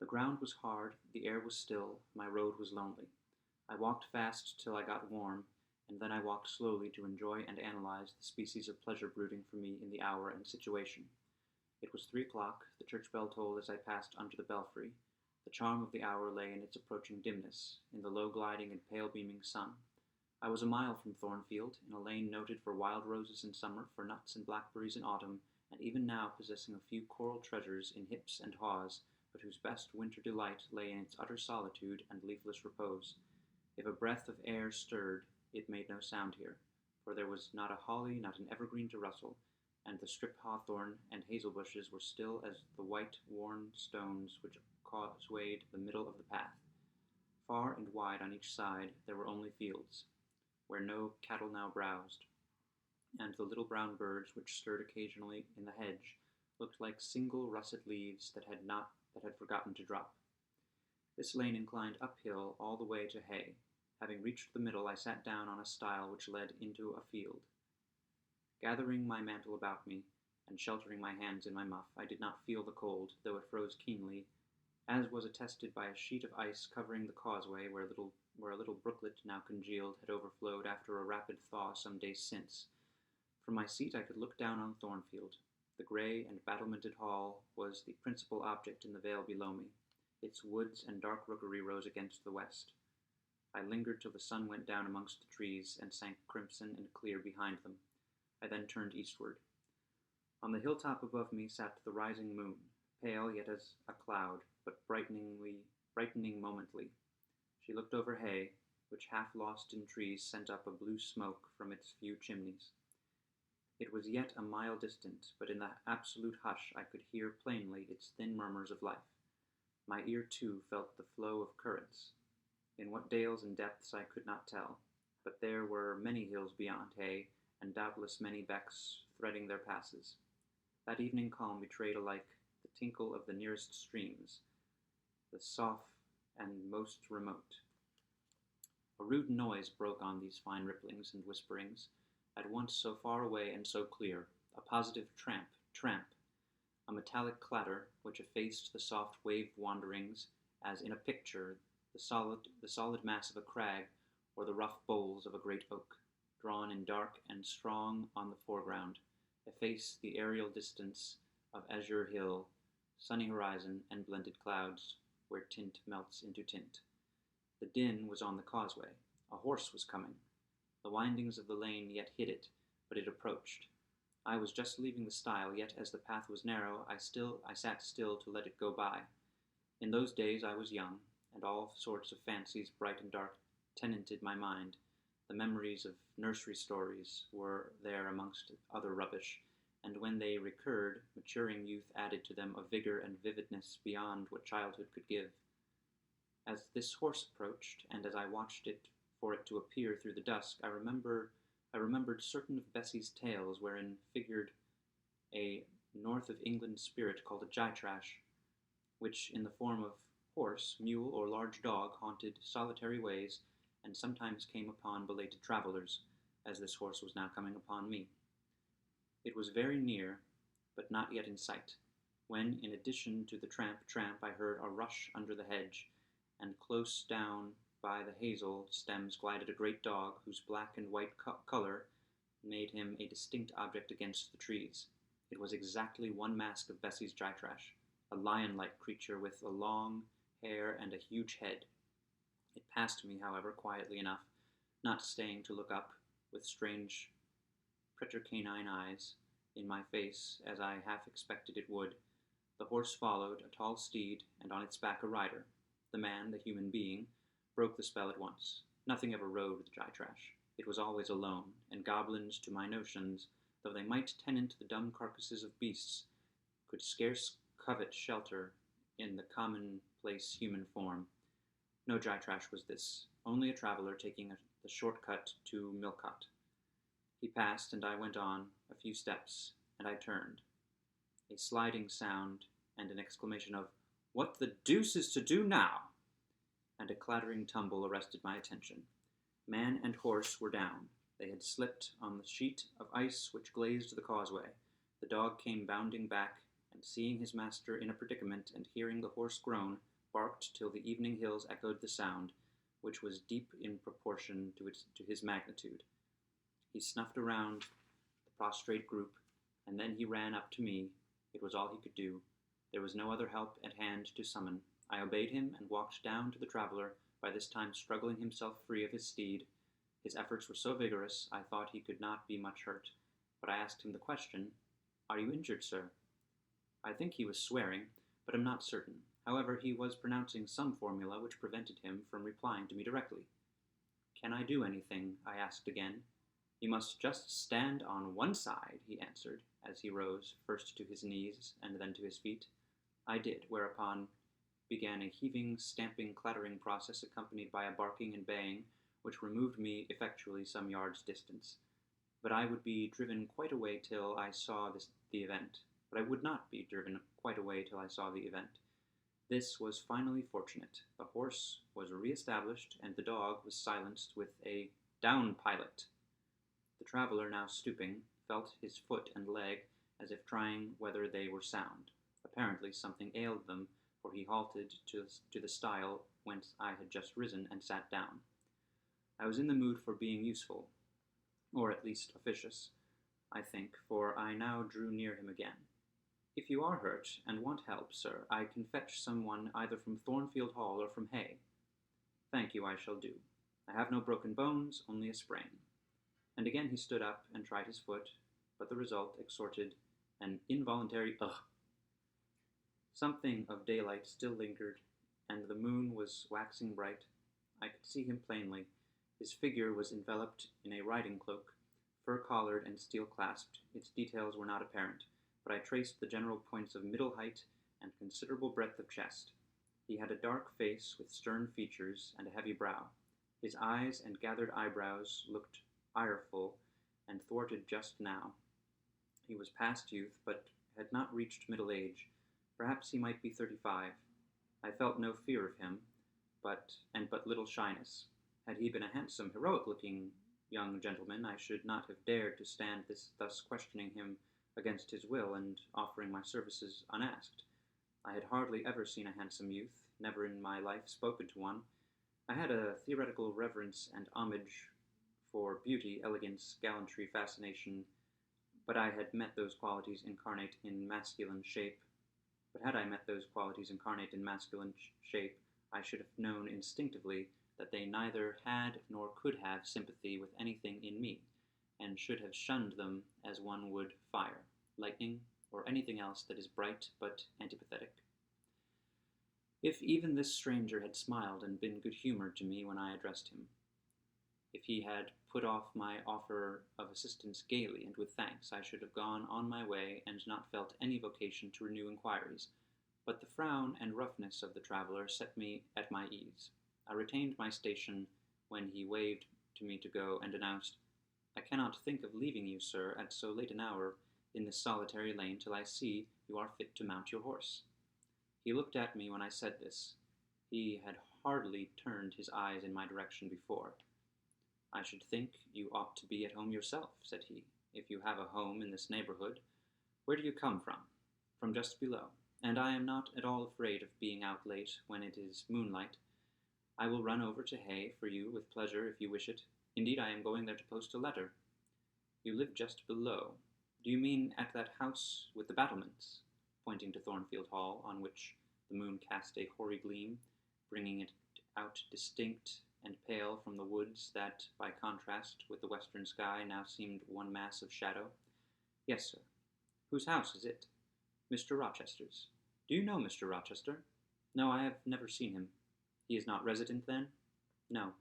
The ground was hard, the air was still, my road was lonely. I walked fast till I got warm, and then I walked slowly to enjoy and analyze the species of pleasure brooding for me in the hour and situation. It was 3 o'clock, the church bell tolled as I passed under the belfry. The charm of the hour lay in its approaching dimness, in the low gliding and pale beaming sun. I was a mile from Thornfield, in a lane noted for wild roses in summer, for nuts and blackberries in autumn, and even now possessing a few coral treasures in hips and haws, but whose best winter delight lay in its utter solitude and leafless repose. If a breath of air stirred, it made no sound here, for there was not a holly, not an evergreen to rustle, and the strip hawthorn and hazel bushes were still as the white, worn stones which causewayed the middle of the path. Far and wide on each side there were only fields, where no cattle now browsed, and the little brown birds which stirred occasionally in the hedge looked like single russet leaves that had forgotten to drop. This lane inclined uphill all the way to hay. Having reached the middle, I sat down on a stile which led into a field. Gathering my mantle about me, and sheltering my hands in my muff, I did not feel the cold, though it froze keenly, as was attested by a sheet of ice covering the causeway where a little brooklet, now congealed, had overflowed after a rapid thaw some days since. From my seat I could look down on Thornfield. The grey and battlemented hall was the principal object in the vale below me. Its woods and dark rookery rose against the west. I lingered till the sun went down amongst the trees and sank crimson and clear behind them. I then turned eastward. On the hilltop above me sat the rising moon, pale yet as a cloud, but brightening momently. She looked over hay, which, half lost in trees, sent up a blue smoke from its few chimneys. It was yet a mile distant, but in the absolute hush I could hear plainly its thin murmurs of life. My ear, too, felt the flow of currents. In what dales and depths I could not tell, but there were many hills beyond hay, and doubtless many becks threading their passes. That evening calm betrayed alike the tinkle of the nearest streams, the soft and most remote. A rude noise broke on these fine ripplings and whisperings, at once so far away and so clear, a positive tramp, tramp, a metallic clatter which effaced the soft wave wanderings, as in a picture, the solid mass of a crag or the rough boles of a great oak, drawn in dark and strong on the foreground, efface the aerial distance of azure hill, sunny horizon, and blended clouds, where tint melts into tint. The din was on the causeway. A horse was coming. The windings of the lane yet hid it, but it approached. I was just leaving the stile, yet as the path was narrow, I sat still to let it go by. In those days I was young, and all sorts of fancies, bright and dark, tenanted my mind. The memories of nursery stories were there amongst other rubbish, and when they recurred, maturing youth added to them a vigor and vividness beyond what childhood could give. As this horse approached, and as I watched it for it to appear through the dusk, I remembered certain of Bessie's tales, wherein figured a north of England spirit called a gytrash, which in the form of horse, mule, or large dog haunted solitary ways, and sometimes came upon belated travelers, as this horse was now coming upon me. It was very near, but not yet in sight, when, in addition to the tramp, I heard a rush under the hedge, and close down by the hazel stems glided a great dog, whose black and white color made him a distinct object against the trees. It was exactly one mask of Bessie's gytrash, a lion-like creature with a long hair and a huge head. It passed me, however, quietly enough, not staying to look up, with strange pretercanine eyes, in my face, as I half expected it would. The horse followed, a tall steed, and on its back a rider. The man, the human being, broke the spell at once. Nothing ever rode the gytrash. It was always alone, and goblins, to my notions, though they might tenant the dumb carcasses of beasts, could scarce covet shelter in the commonplace human form. No gytrash was this, only a traveller taking the short cut to Millcote. He passed, and I went on a few steps, and I turned. A sliding sound, and an exclamation of, "What the deuce is to do now?" and a clattering tumble arrested my attention. Man and horse were down. They had slipped on the sheet of ice which glazed the causeway. The dog came bounding back, and seeing his master in a predicament, and hearing the horse groan, barked till the evening hills echoed the sound, which was deep in proportion to his magnitude. He snuffed around the prostrate group, and then he ran up to me. It was all he could do. There was no other help at hand to summon. I obeyed him and walked down to the traveller, by this time struggling himself free of his steed. His efforts were so vigorous, I thought he could not be much hurt, but I asked him the question, "Are you injured, sir?" I think he was swearing, but am not certain. However, he was pronouncing some formula which prevented him from replying to me directly. "Can I do anything?" I asked again. "You must just stand on one side," he answered, as he rose, first to his knees and then to his feet. I did, whereupon began a heaving, stamping, clattering process accompanied by a barking and baying, which removed me effectually some yards' distance. But I would be driven quite away till I saw the event. But I would not be driven quite away till I saw the event. This was finally fortunate. The horse was re-established, and the dog was silenced with a "Down, pilot!" The traveller, now stooping, felt his foot and leg as if trying whether they were sound. Apparently something ailed them, for he halted to the stile whence I had just risen, and sat down. I was in the mood for being useful, or at least officious, I think, for I now drew near him again. "If you are hurt, and want help, sir, I can fetch some one either from Thornfield Hall or from Hay." "Thank you, I shall do. I have no broken bones, only a sprain." And again he stood up and tried his foot, but the result extorted an involuntary "ugh." Something of daylight still lingered, and the moon was waxing bright. I could see him plainly. His figure was enveloped in a riding cloak, fur-collared and steel-clasped. Its details were not apparent, but I traced the general points of middle height and considerable breadth of chest. He had a dark face with stern features and a heavy brow. His eyes and gathered eyebrows looked ireful and thwarted just now. He was past youth, but had not reached middle age. Perhaps he might be 35. I felt no fear of him, but little shyness. Had he been a handsome, heroic-looking young gentleman, I should not have dared to stand thus questioning him against his will, and offering my services unasked. I had hardly ever seen a handsome youth, never in my life spoken to one. I had a theoretical reverence and homage for beauty, elegance, gallantry, fascination, but I had met those qualities incarnate in masculine shape. But had I met those qualities incarnate in masculine shape, I should have known instinctively that they neither had nor could have sympathy with anything in me, and should have shunned them as one would fire, lightning, or anything else that is bright but antipathetic. If even this stranger had smiled and been good-humored to me when I addressed him, if he had put off my offer of assistance gaily and with thanks, I should have gone on my way and not felt any vocation to renew inquiries. But the frown and roughness of the traveller set me at my ease. I retained my station when he waved to me to go, and announced, "I cannot think of leaving you, sir, at so late an hour in this solitary lane till I see you are fit to mount your horse." He looked at me when I said this. He had hardly turned his eyes in my direction before. "I should think you ought to be at home yourself," said he, "if you have a home in this neighborhood. Where do you come from?" "From just below, and I am not at all afraid of being out late when it is moonlight. I will run over to Hay for you with pleasure if you wish it. Indeed, I am going there to post a letter." "You live just below. Do you mean at that house with the battlements?" pointing to Thornfield Hall, on which the moon cast a hoary gleam, bringing it out distinct and pale from the woods that, by contrast with the western sky, now seemed one mass of shadow. "Yes, sir." "Whose house is it?" "Mr. Rochester's." "Do you know Mr. Rochester?" "No, I have never seen him." "He is not resident, then?" "No."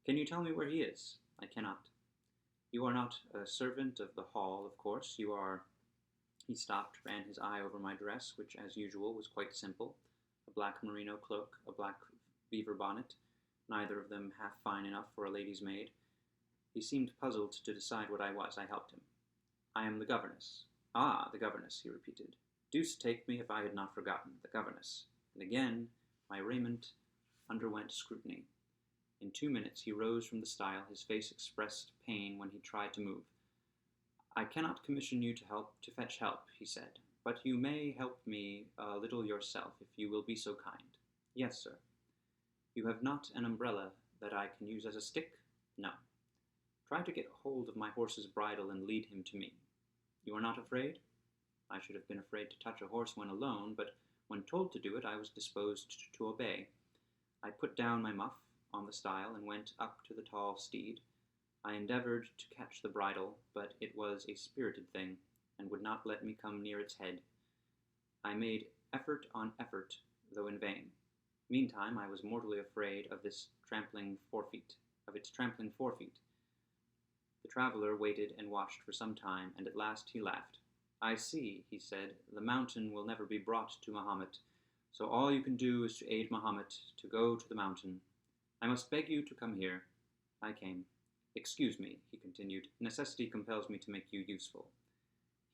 "Can you tell me where he is?" "I cannot." "You are not a servant of the hall, of course. You are—" He stopped, ran his eye over my dress, which, as usual, was quite simple. A black merino cloak, a black beaver bonnet, neither of them half fine enough for a lady's maid. He seemed puzzled to decide what I was. I helped him. "I am the governess." "Ah, the governess," he repeated. "Deuce take me if I had not forgotten. The governess." And again my raiment underwent scrutiny. In 2 minutes he rose from the stile. His face expressed pain when he tried to move. "I cannot commission you to fetch help," he said, "but you may help me a little yourself, if you will be so kind." Yes, sir. You have not an umbrella that I can use as a stick? No. Try to get hold of my horse's bridle and lead him to me. You are not afraid? I should have been afraid to touch a horse when alone, but when told to do it, I was disposed to obey. I put down my muff on the stile and went up to the tall steed. I endeavored to catch the bridle, but it was a spirited thing, and would not let me come near its head. I made effort on effort, though in vain. Meantime, I was mortally afraid of its trampling forefeet. The traveller waited and watched for some time, and at last he laughed. I see, he said, the mountain will never be brought to Mahomet, so all you can do is to aid Mahomet to go to the mountain. I must beg you to come here. I came. Excuse me, he continued, necessity compels me to make you useful.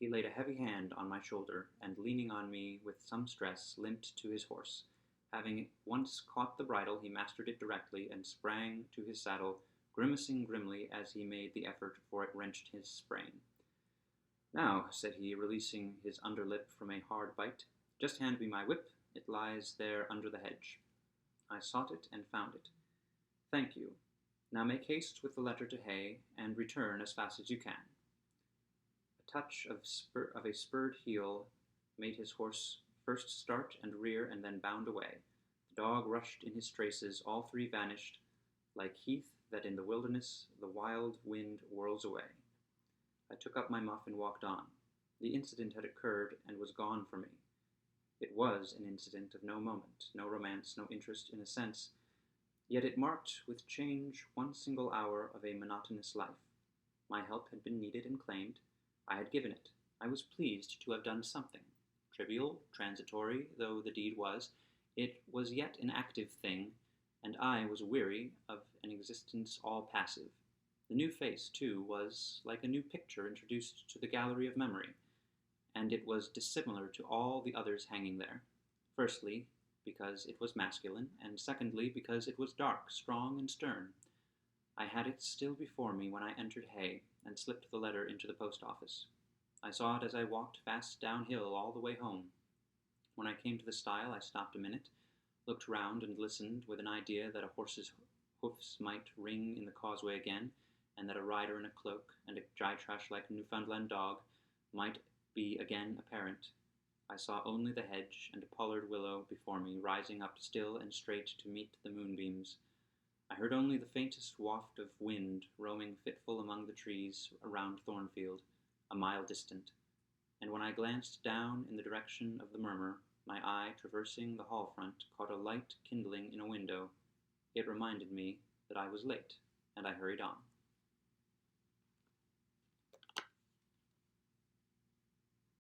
He laid a heavy hand on my shoulder, and leaning on me with some stress, limped to his horse. Having once caught the bridle, he mastered it directly, and sprang to his saddle, grimacing grimly as he made the effort, for it wrenched his sprain. Now, said he, releasing his under lip from a hard bite, just hand me my whip. It lies there under the hedge. I sought it and found it. Thank you. Now make haste with the letter to Hay, and return as fast as you can. A touch of a spurred heel made his horse first start and rear, and then bound away. The dog rushed in his traces. All three vanished, like heath that in the wilderness the wild wind whirls away. I took up my muff and walked on. The incident had occurred and was gone from me. It was an incident of no moment, no romance, no interest in a sense, yet it marked with change one single hour of a monotonous life. My help had been needed and claimed. I had given it. I was pleased to have done something. Trivial, transitory though the deed was, it was yet an active thing, and I was weary of an existence all passive. The new face, too, was like a new picture introduced to the gallery of memory, and it was dissimilar to all the others hanging there. Firstly, because it was masculine, and secondly, because it was dark, strong, and stern. I had it still before me when I entered Hay, and slipped the letter into the post office. I saw it as I walked fast downhill all the way home. When I came to the stile, I stopped a minute, looked round, and listened with an idea that a horse's hoofs might ring in the causeway again, and that a rider in a cloak and a Gytrash-like Newfoundland dog might be again apparent. I saw only the hedge and a pollard willow before me, rising up still and straight to meet the moonbeams. I heard only the faintest waft of wind roaming fitful among the trees around Thornfield, a mile distant, and when I glanced down in the direction of the murmur, my eye, traversing the hall front, caught a light kindling in a window. It reminded me that I was late, and I hurried on.